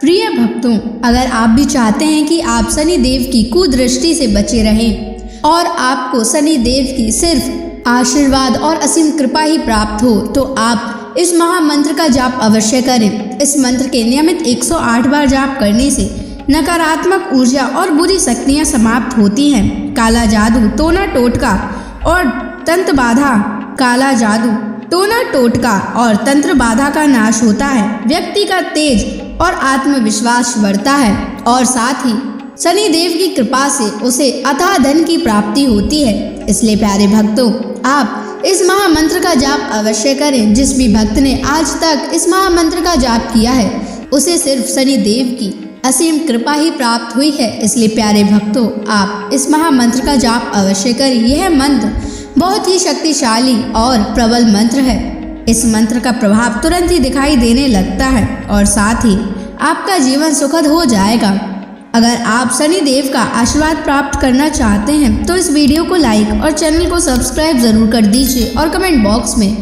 प्रिय भक्तों, अगर आप भी चाहते हैं कि आप शनि देव की कुदृष्टि से बचे रहें और आपको शनि देव की सिर्फ आशीर्वाद और असीम कृपा ही प्राप्त हो, तो आप इस महामंत्र का जाप अवश्य करें। इस मंत्र के नियमित 108 बार जाप करने से नकारात्मक ऊर्जा और बुरी शक्तियां समाप्त होती हैं। काला जादू, टोना टोटका और तंत्र बाधा, काला जादू, टोना टोटका और तंत्र बाधा का नाश होता है। व्यक्ति का तेज और आत्मविश्वास बढ़ता है और साथ ही शनि देव की कृपा से उसे अथाह धन की प्राप्ति होती है। इसलिए प्यारे भक्तों, आप इस महामंत्र का जाप अवश्य करें। जिस भी भक्त ने आज तक इस महामंत्र का जाप किया है, उसे सिर्फ शनि देव की असीम कृपा ही प्राप्त हुई है। इसलिए प्यारे भक्तों, आप इस महामंत्र का जाप अवश्य करें। यह मंत्र बहुत ही शक्तिशाली और प्रबल मंत्र है। इस मंत्र का प्रभाव तुरंत ही दिखाई देने लगता है और साथ ही आपका जीवन सुखद हो जाएगा। अगर आप शनि देव का आशीर्वाद प्राप्त करना चाहते हैं तो इस वीडियो को लाइक और चैनल को सब्सक्राइब जरूर कर दीजिए और कमेंट बॉक्स में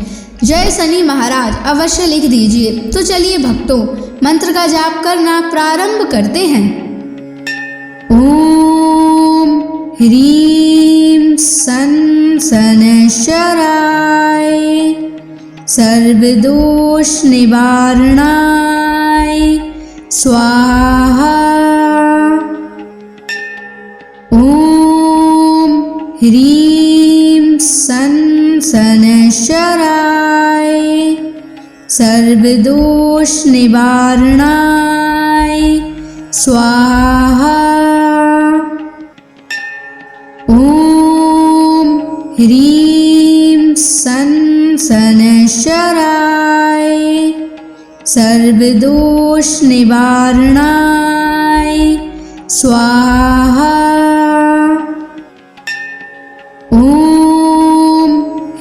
जय शनि महाराज अवश्य लिख दीजिए। तो चलिए भक्तों, मंत्र का जाप करना प्रारंभ करते हैं। ओम ह्रीं सन शनैश्चराय सर्वदोष निवारणाय स्वाहा। ओम ह्रीं सन शनैश्चराय सर्वदोष निवारणाय स्वाहा। ओम ह्रीं सन शनैश्चराय सर्वदोष निवारणाय स्वाहा। ओम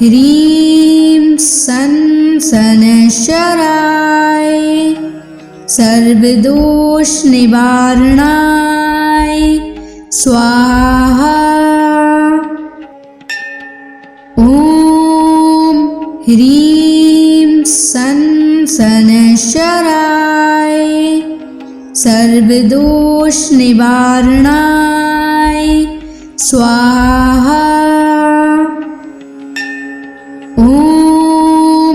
ह्रीं सन शनैश्चराय सर्वदोष निवारणाय स्वाहा। ओम ह्रीं सन शनैश्चराय सर्वदोष निवारणाय स्वाहा। ओम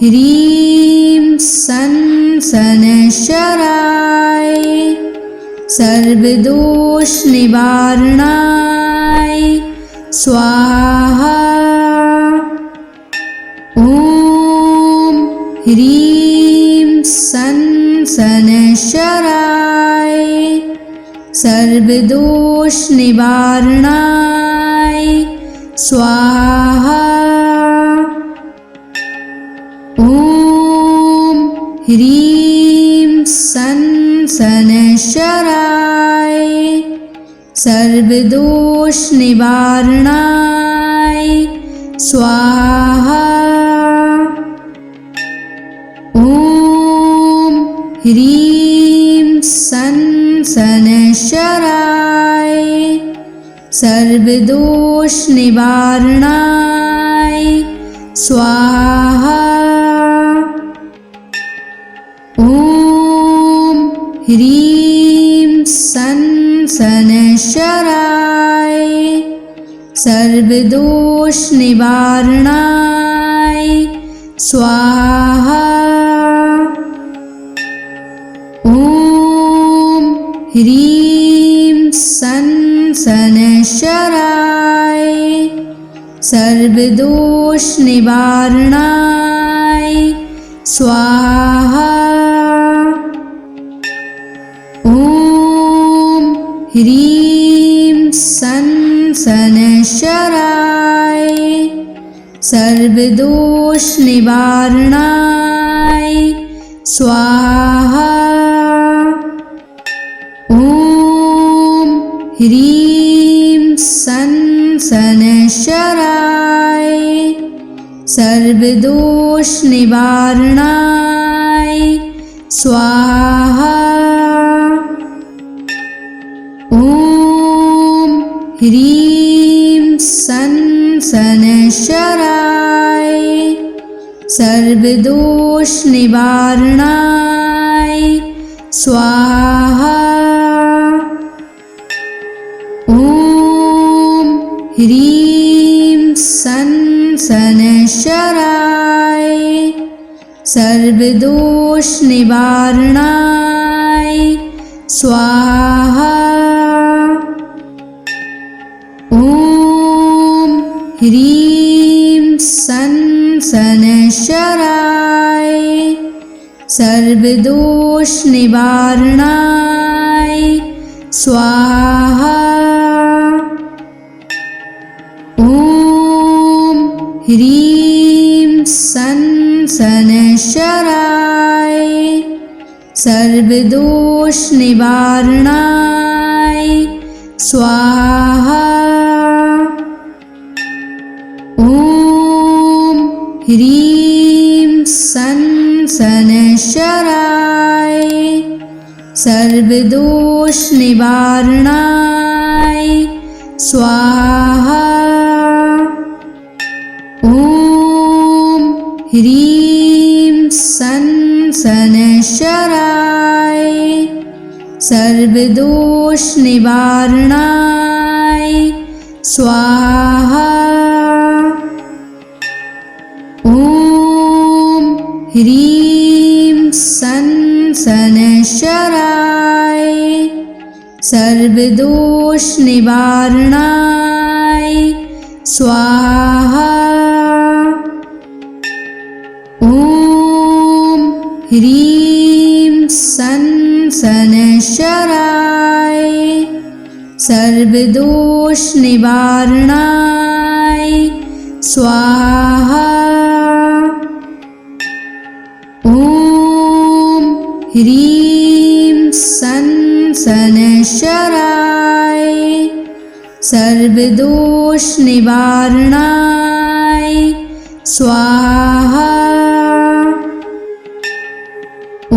ह्रीं सन शनैश्चराय सर्वदोष निवारणाय स्वाहा। ओम ह्रीं सन शनैश्चराय सर्वदोष निवारणाय स्वाहा। ओम ह्रीं सन शनैश्चराय सर्वदोष निवारणाय स्वाहा। ओम ह्रीं सन शनैश्चराय सर्वदोष निवारणाय स्वाहा। ओम ह्रीं सन शनैश्चराय सर्वदोष निवारणाय स्वाहा। ओम ह्रीं सन शनैश्चराय सर्वदोष निवारणाय स्वाहा। ओम ह्रीं सन शनैश्चराय सर्वदोष निवारणाय स्वाहा। ओम ह्रीं सन शनैश्चराय सर्वदोष निवारणाय स्वाहा। ओम ह्रीं सन शनैश्चराय सर्वदोष निवारणाय स्वाहा। ॐ ह्रीं सन् शनैश्चराय सर्वदोषनिवारणाय स्वाहा। ॐ ह्रीं सन् शनैश्चराय सर्वदोषनिवारणाय स्वाहा। ॐ ह्रीं सन् शनैश्चराय सर्वदोषनिवारणाय स्वाहा। ॐ ह्रीं सन् शनैश्चराय सर्वदोषनिवारणाय स्वाहा। ॐ ह्रीं सन् शनैश्चराय सर्वदोषनिवारणाय स्वाहा। ॐ ह्रीं सन् शनैश्चराय सर्वदोषनिवारणाय स्वाहा। ॐ ह्रीं सन् शनैश्चराय सर्वदोषनिवारणाय स्वाहा। ॐ ह्रीं सन् शनैश्चराय सर्वदोषनिवारणाय स्वाहा। ॐ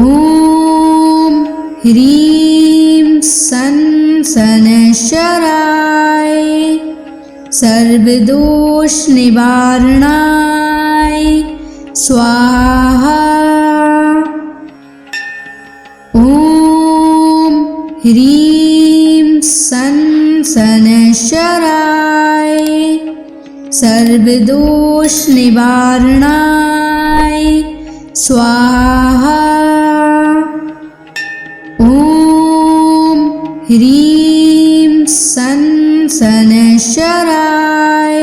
ह्रीं सन् शनैश्चराय सर्वदोषनिवारणाय स्वाहा। ॐ ह्रीं सन् शनैश्चराय सर्वदोषनिवारणाय स्वाहा। ॐ ह्रीं सन् शनैश्चराय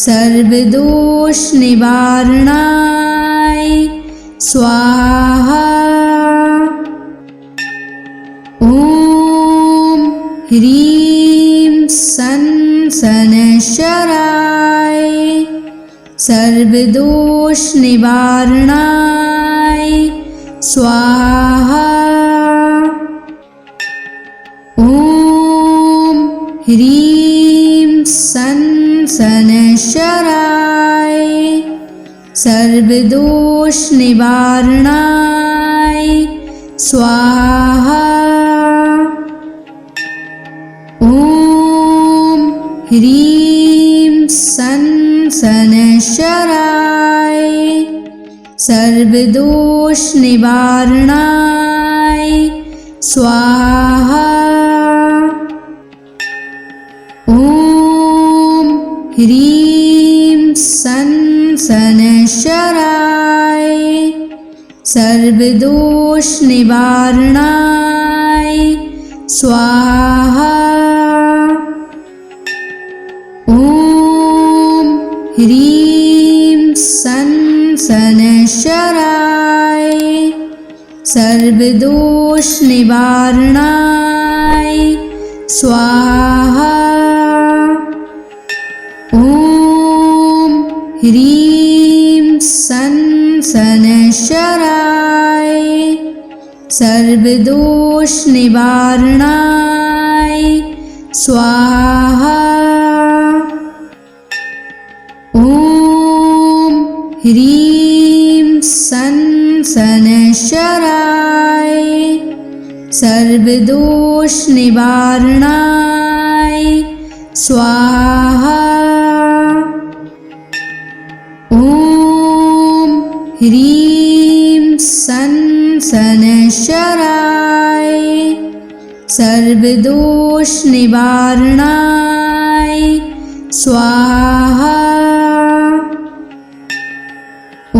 सर्वदोषनिवारणाय स्वाहा। ॐ ह्रीं सन् शनैश्चराय सर्वदोषनिवारणाय स्वाहा। ॐ ह्रीं सन् शनैश्चराय सर्वदोषनिवारणाय स्वाहा। ॐ ह्रीं सन् शनैश्चराय सर्वदोषनिवारणाय स्वाहा। ॐ ह्रीं सन् शनैश्चराय सर्वदोषनिवारणाय स्वाहा। ॐ ह्रीं सन् शनैश्चराय सर्वदोषनिवारणाय स्वाहा। ॐ ह्रीं सन् शनैश्चराय सर्वदोषनिवारणाय स्वाहा। ॐ ह्रीं सन् शनैश्चराय सर्वदोषनिवारणाय स्वाहा। ॐ ह्रीं सन् सनशराय सर्वदोष निवारणाय स्वाहा। ॐ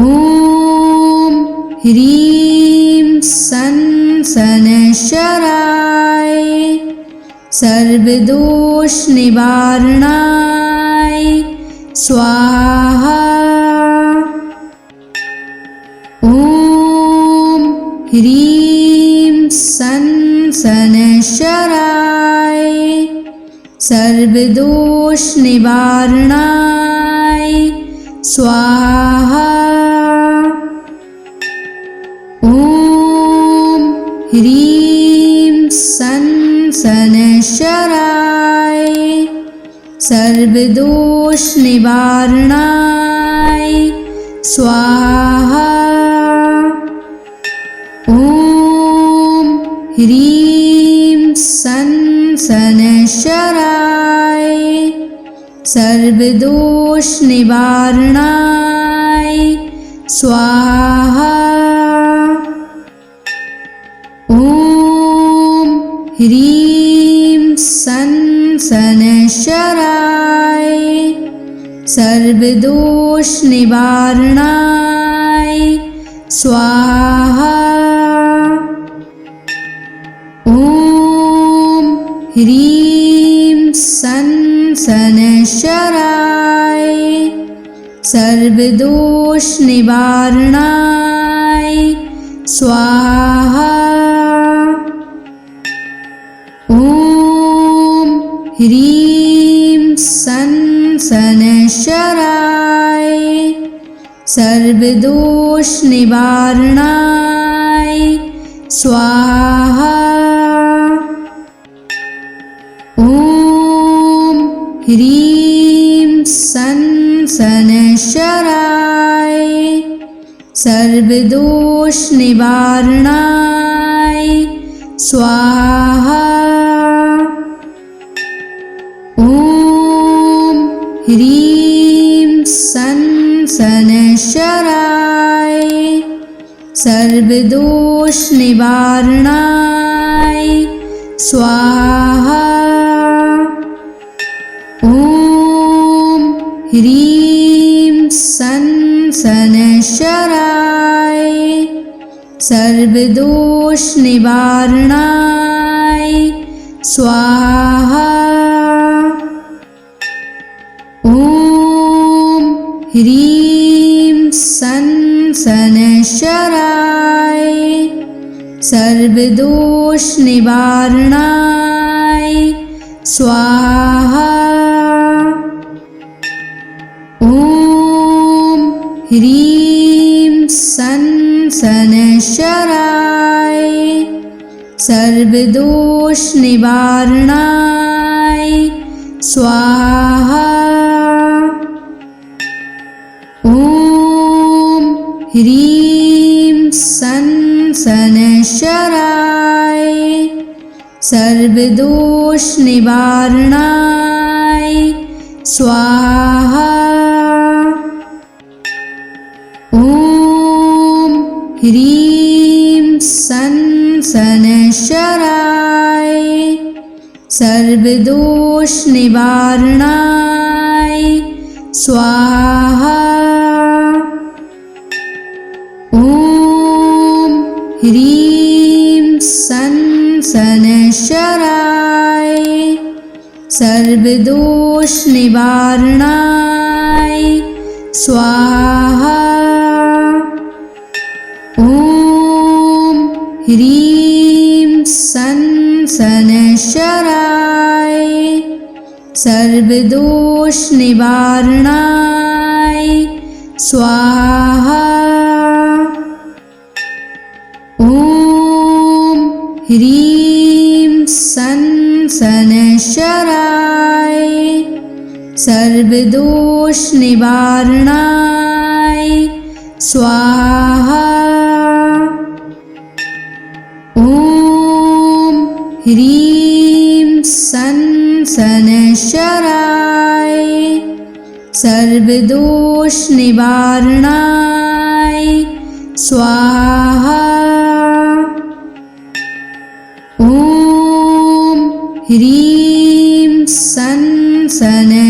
ह्रीं सनशराय सर्वदोष निवारणाय स्वाहा। ॐ ह्रीं सनशराय सर्वदोष निवारणाय स्वाहा। ॐ ह्रीं सनशराय सर्वदोष निवारणाय स्वाहा। ॐ ह्रीं सनशराय सर्वदोष निवारणाय स्वाहा। ॐ ह्रीं सनशराय सर्वदोष निवारणाय स्वाहा। ॐ ह्रीं सनशराय सर्वदोष निवारणाय स्वाहा। ॐ ह्रीं सनशराय सर्वदोष निवारणाय स्वाहा। ॐ ह्रीं सनशराय सर्वदोष निवारणाय स्वाहा। ॐ ह्रीं सनशराय सर्वदोष निवारणाय स्वाहा। ॐ ह्रीं सनशराय सर्वदोष निवारणाय स्वाहा। ॐ ह्रीं सनशराय सर्वदोष निवारणाय स्वाहा। ॐ ह्रीं सनशराय सर्वदोष निवारणाय स्वाहा। ॐ ह्रीं सनशराय सर्वदोष निवारणाय स्वाहा। ॐ ह्रीं सनशराय सर्वदोष निवारणाय स्वाहा। ॐ ह्रीं सनशराय सर्वदोष निवारणाय स्वाहा। ॐ ह्रीं सनशराय सर्वदोष निवारणाय स्वाहा। ॐ ह्रीं सनशराय सर्वदोष निवारणाय स्वाहा। ॐ ह्रीं सनशराय सर्वदोष निवारणाय स्वाहा। सन शनैश्चराय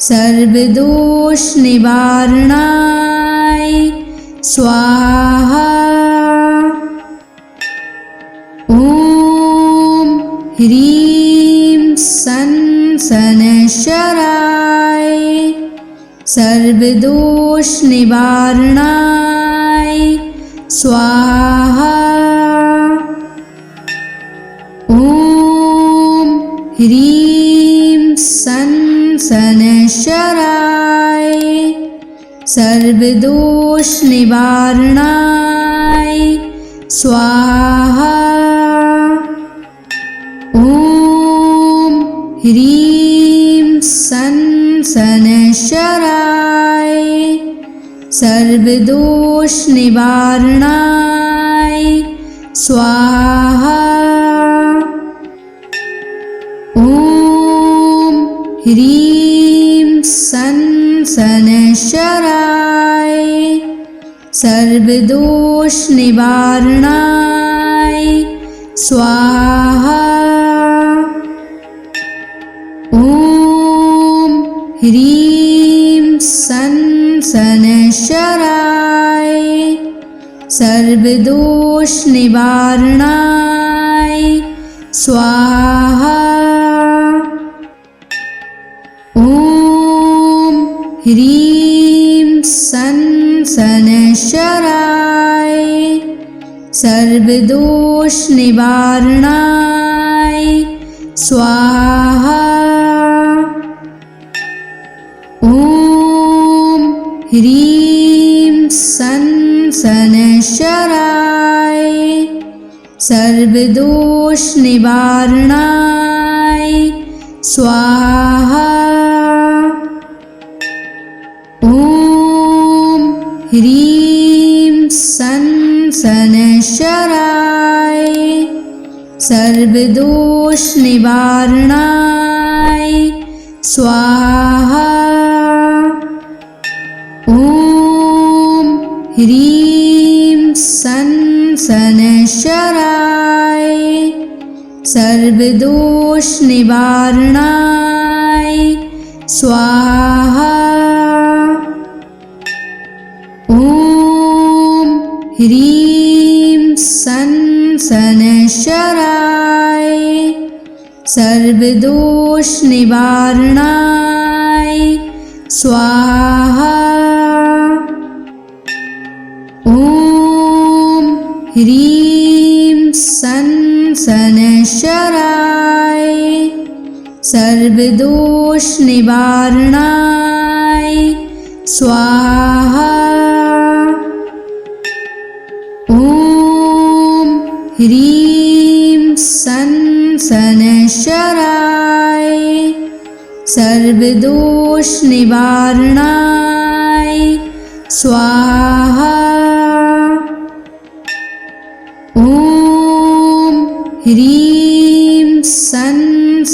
सर्वदोष निवारणाय स्वाहा। ॐ ह्रीं सन शनैश्चराय सर्वदोष निवारणाय स्वाहा। ॐ ह्रीं सन शनैश्चराय सर्वदोष निवारणाय स्वाहा। ॐ ह्रीं सन शनैश्चराय सर्वदोष निवारणाय स्वाहा। ॐ ह्रीं सन शनैश्चराय सर्वदोष निवारणाय स्वाहा। ॐ ह्रीं सन शनैश्चराय सर्वदोष निवारणाय स्वाहा। ॐ ह्रीं सन शनैश्चराय सर्वदोष निवारणाय स्वाहा। ॐ ह्रीं सन शनैश्चराय सर्वदोष निवारणाय स्वाहा। ॐ ह्रीं सन शनैश्चराय सर्वदोष निवारणाय स्वाहा। ॐ ह्रीं सन शनैश्चराय सर्वदोष निवारणाय स्वाहा। ॐ ह्रीं सन शनैश्चराय सर्वदोष निवारणाय स्वाहा। ॐ ह्रीं सन शनैश्चराय सर्वदोष निवारणाय स्वाहा। ॐ ह्रीं सन शनैश्चराय सर्वदोष निवारणाय स्वाहा। ॐ ह्रीं सन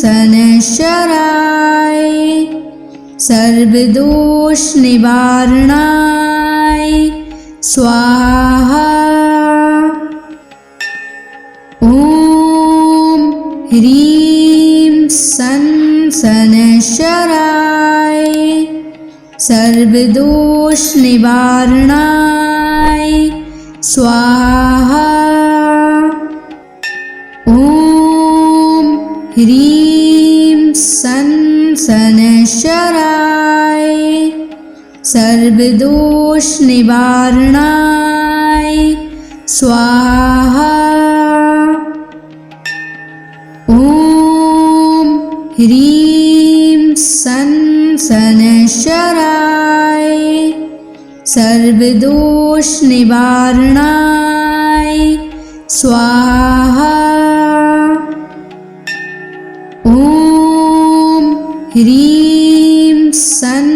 शनैश्चराय सर्वदोष निवारणाय स्वाहा। ॐ ह्रीं सन शनैश्चराय सर्वदोष निवारणाय स्वाहा। ॐ ह्रीं सन शनैश्चराय सर्वदोष निवारणाय स्वाहा। ॐ ह्रीं सन शनैश्चराय सर्वदोष निवारणाय स्वाहा। ॐ ह्रीं सन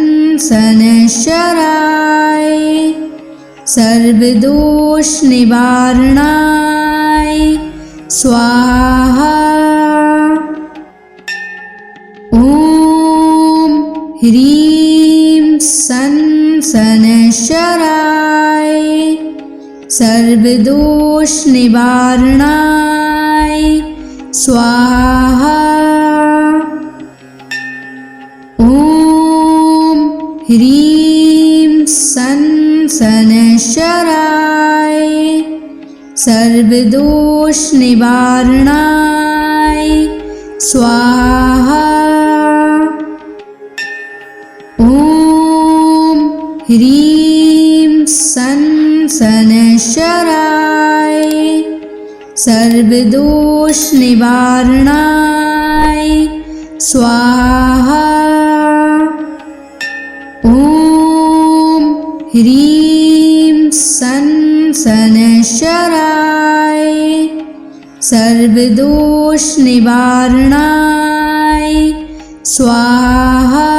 शनैश्चराय सर्वदोष निवारणाय स्वाहा। ॐ ह्रीं सन शनैश्चराय सर्वदोष निवारणाय स्वाहा। ॐ ह्रीं सं शनैश्चराय सर्वदोषनिवारणाय स्वाहा। ॐ ह्रीं सं शनैश्चराय सर्वदोषनिवारणाय स्वाहा। ॐ ह्रीं सं शनैश्चराय सर्वदोषनिवारणाय स्वाहा।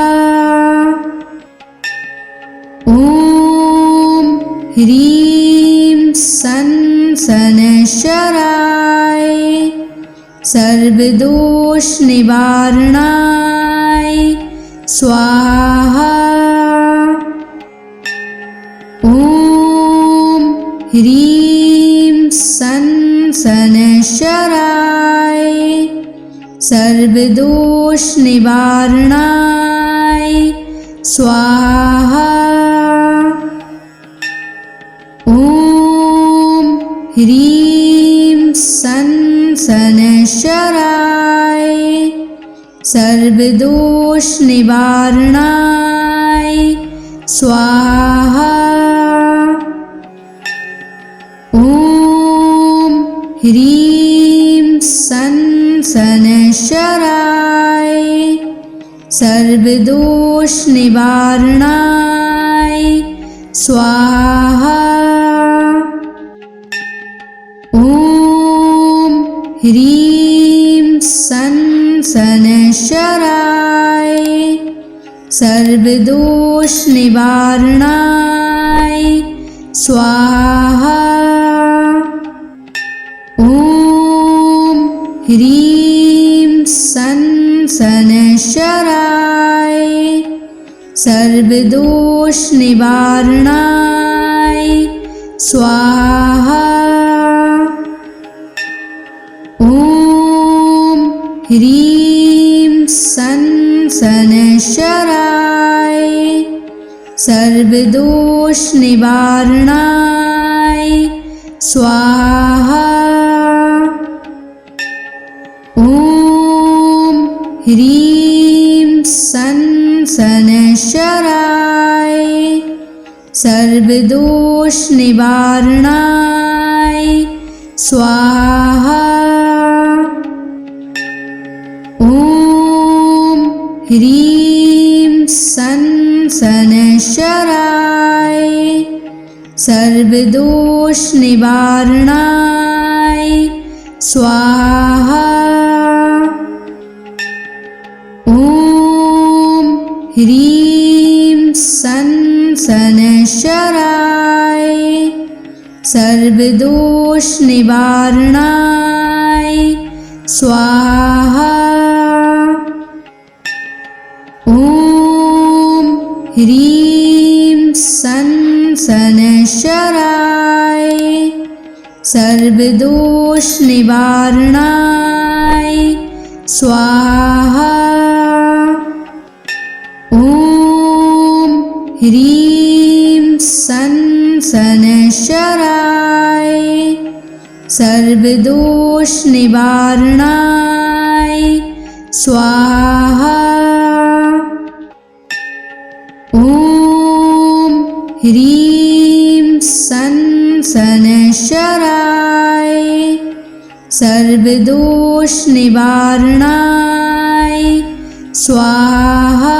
ॐ ह्रीं सं शनैश्चराय सर्वदोषनिवारणाय स्वाहा। ॐ ह्रीं सं शनैश्चराय सर्वदोषनिवारणाय स्वाहा। ॐ ह्रीं सं शनैश्चराय सर्वदोषनिवारणाय स्वाहा। ॐ ह्रीं सं शनैश्चराय सर्वदोषनिवारणाय स्वाहा। ॐ ह्रीं सं शनैश्चराय सर्वदोषनिवारणाय स्वाहा। ॐ ह्रीं सं शनैश्चराय सर्वदोषनिवारणाय स्वाहा। ॐ ह्रीं सं शनैश्चराय सर्वदोषनिवारणाय स्वाहा। ॐ ह्रीं सं शनैश्चराय सर्वदोषनिवारणाय स्वाहा। ॐ ह्रीं सं शनैश्चराय सर्वदोषनिवारणाय स्वाहा। ॐ ह्रीं सं शनैश्चराय सर्वदोषनिवारणाय स्वाहा। ॐ ह्रीं सं शनैश्चराय सर्वदोषनिवारणाय स्वाहा। ॐ ह्रीं सं शनैश्चराय सर्वदोषनिवारणाय स्वाहा। ॐ ह्रीं सं शनैश्चराय सर्वदोषनिवारणाय स्वाहा।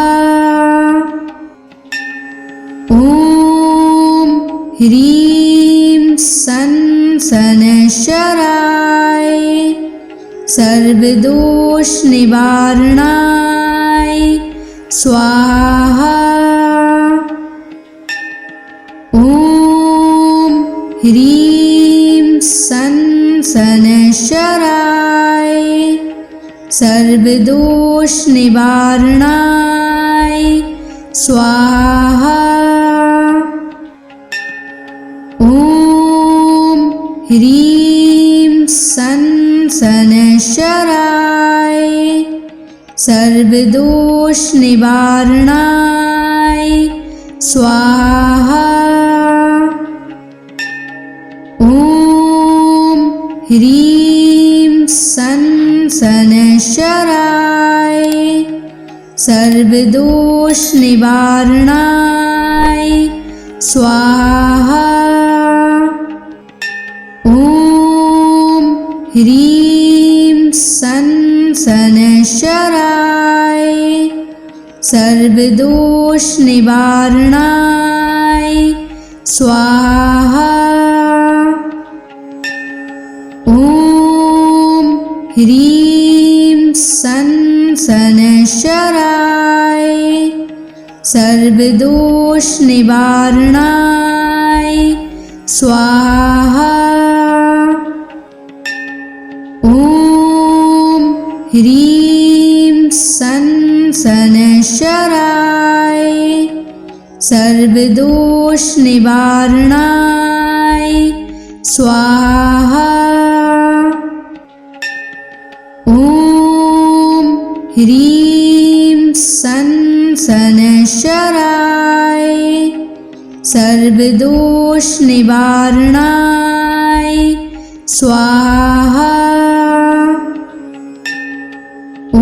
ॐ ह्रीं सं शनैश्चराय सर्वदोषनिवारणाय स्वाहा। ॐ ह्रीं सं शनैश्चराय सर्वदोषनिवारणाय स्वाहा। ॐ ह्रीं सं शनैश्चराय सर्वदोषनाशनाय सर्वदोषनिवारणाय स्वाहा। ॐ ह्रीं शनैश्चराय सर्वदोषनिवारणाय स्वाहा। ॐ ह्रीं शनैश्चराय सर्वदोषनिवारणाय स्वाहा। ॐ ह्रीं शनैश्चराय सर्वदोषनिवारणाय स्वाहा। ॐ ह्रीं शनैश्चराय सर्वदोषनिवारणाय स्वाहा। ॐ ह्रीं शनैश्चराय सर्वदोषनिवारणाय स्वाहा। ॐ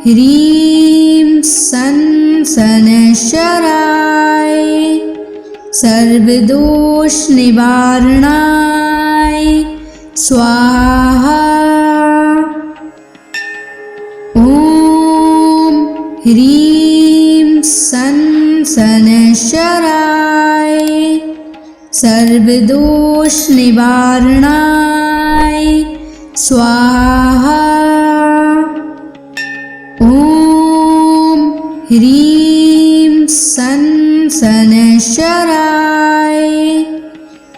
ह्रीं शनैश्चराय सर्वदोषनिवारणाय स्वाहा। ॐ ह्रीं शनैश्चराय सर्वदोषनिवारणाय स्वाहा। ॐ ह्रीं शनैश्चराय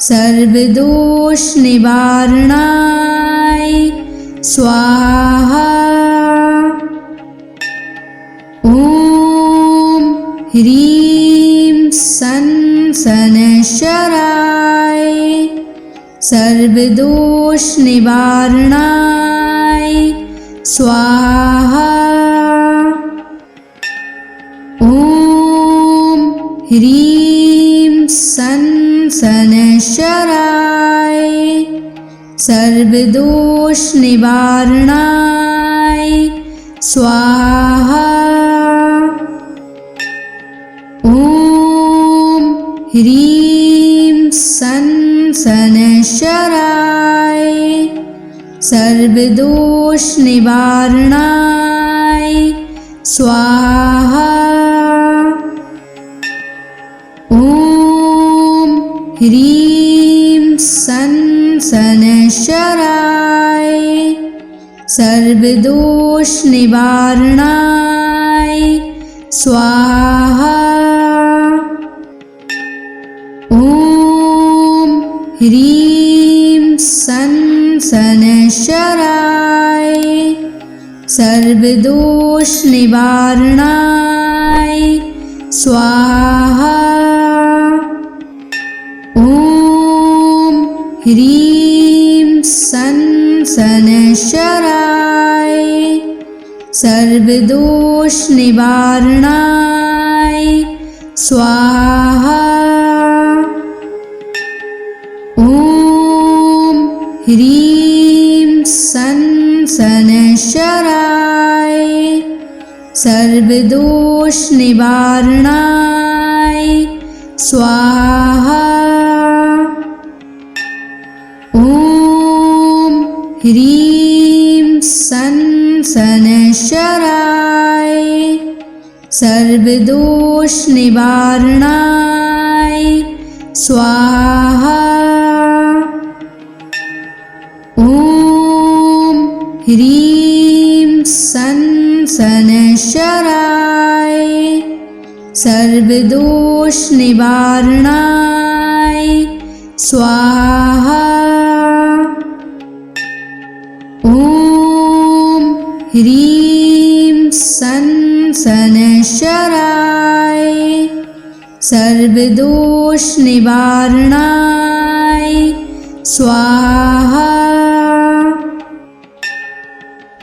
सर्वदोषनिवारणाय स्वाहा। ॐ ह्रीं शनैश्चराय सर्वदोषनिवारणाय स्वाहा। ॐ ह्रीं शनैश्चराय सर्वदोषनिवारणाय स्वाहा। ॐ ह्रीं शनैश्चराय सर्वदोषनिवारणाय स्वाहा। ॐ ह्रीं शनैश्चराय सर्वदोषनिवारणाय स्वाहा। ॐ ह्रीं शनैश्चराय सर्वदोषनिवारणाय स्वाहा। ॐ ह्रीं शनैश्चराय सर्वदोषनिवारणाय स्वाहा। ॐ ह्रीं शनैश्चराय सर्वदोषनिवारणाय स्वाहा। ॐ ह्रीं शनैश्चराय सर्वदोषनिवारणाय स्वाहा। ॐ ह्रीं शनैश्चराय सर्वदोषनिवारणाय स्वाहा। ॐ ह्रीं शनैश्चराय सर्वदोषनिवारणाय स्वाहा।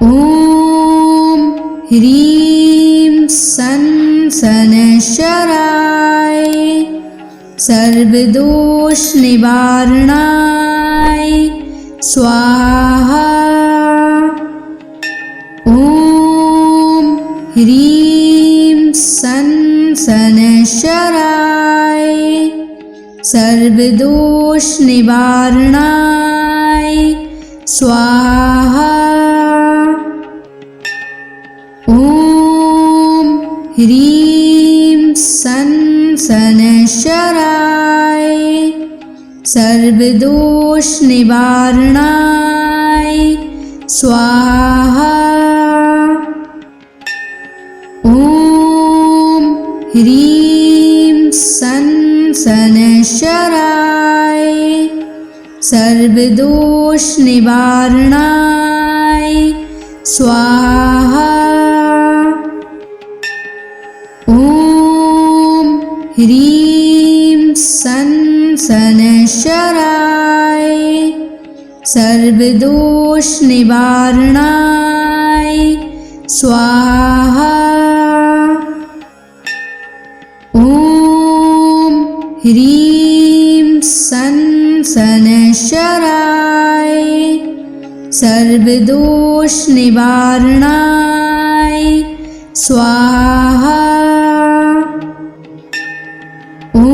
ॐ ह्रीं सन् शनैश्चराय सर्वदोषनिवारणाय स्वाहा। ॐ ह्रीं सन् शनैश्चराय सर्वदोषनिवारणाय स्वाहा। ॐ ह्रीं सन् शनैश्चराय सर्वदोषनिवारणाय स्वाहा। ॐ ह्रीं सन् शनैश्चराय सर्वदोषनिवारणाय स्वाहा। ॐ ह्रीं सन् शनैश्चराय सर्वदोषनिवारणाय स्वाहा। ॐ ह्रीं सन् शनैश्चराय सर्वदोषनिवारणाय स्वाहा। ॐ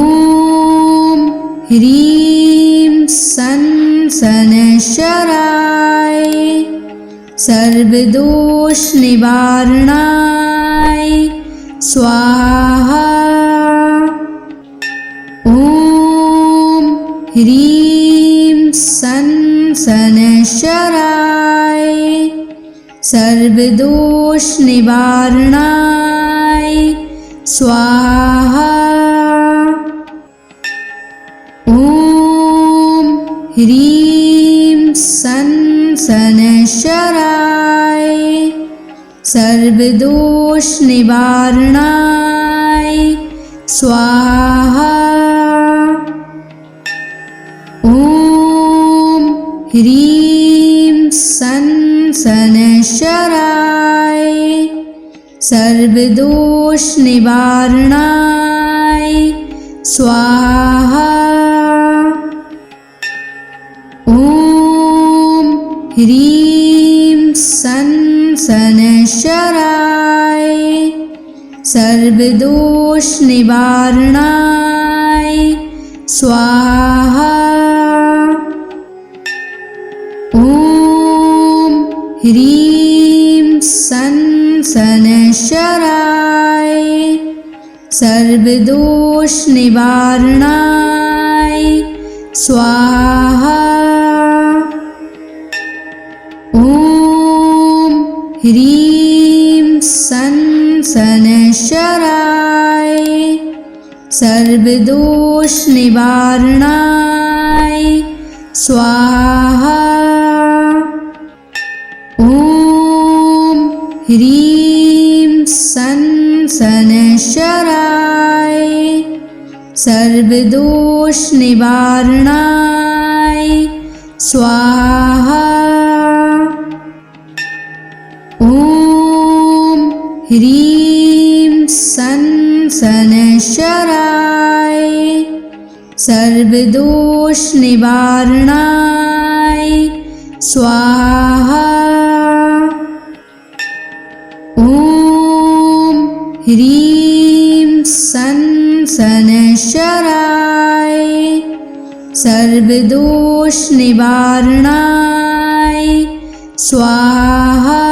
ह्रीं सन् शनैश्चराय सर्वदोषनिवारणाय स्वाहा। ॐ ह्रीं सन् शनैश्चराय सर्वदोषनिवारणाय स्वाहा। ॐ ह्रीं सन् शनैश्चराय सर्वदोषनिवारणाय स्वाहा। ॐ ह्रीं सन् शनैश्चराय सर्वदोषनिवारणाय स्वाहा। ॐ ह्रीं सन् शनैश्चराय सर्वदोषनिवारणाय स्वाहा। ॐ ह्रीं सन् शनैश्चराय सर्वदोषनिवारणाय स्वाहा। ॐ ह्रीं सन् शनैश्चराय सर्वदोषनिवारणाय स्वाहा। ॐ ह्रीं सन् शनैश्चराय सर्वदोषनिवारणाय स्वाहा। ॐ ह्रीं सन् शनैश्चराय सर्वदोषनिवारणाय स्वाहा। ॐ ह्रीं सन् शनैश्चराय सर्वदोषनिवारणाय स्वाहा।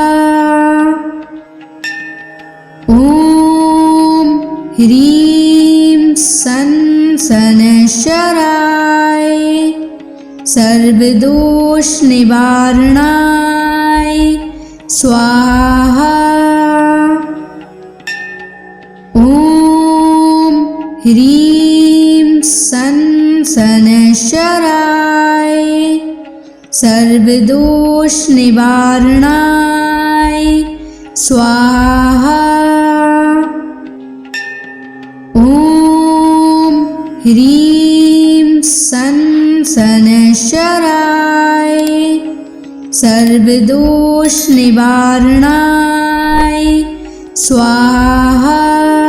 ॐ ह्रीं सन् शनैश्चराय सर्वदोषनिवारणाय स्वाहा। ॐ ह्रीं सन् शनैश्चराय सर्वदोषनिवारणाय स्वाहा। ॐ ह्रीं सन् शनैश्चराय सर्वदोष निवारणाय स्वाहा।